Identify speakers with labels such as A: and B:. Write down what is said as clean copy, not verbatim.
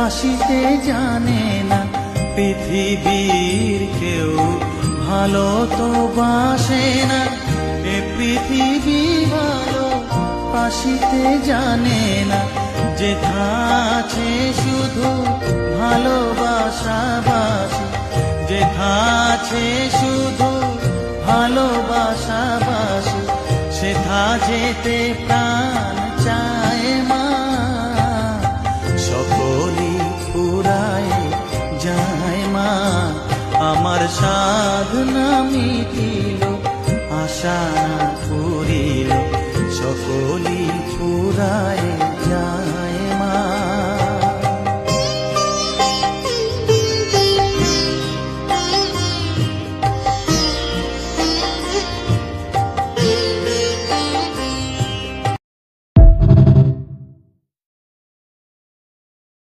A: বাসিতে জানে না, পৃথিবীর কেউ ভালো তো বাসে না। এ পৃথিবী ভালো বাসিতে জানে না, যেথা আছে শুধু ভালোবাসাবাসি, যেথা আছে শুধু ভালোবাসাবাসি, সেথা যেতে প্রাণ চায় মা। সকলি পুরায় যায় মা, আমার সাধনা মিটিল, আশা না পুরিল, সকলি পুরায়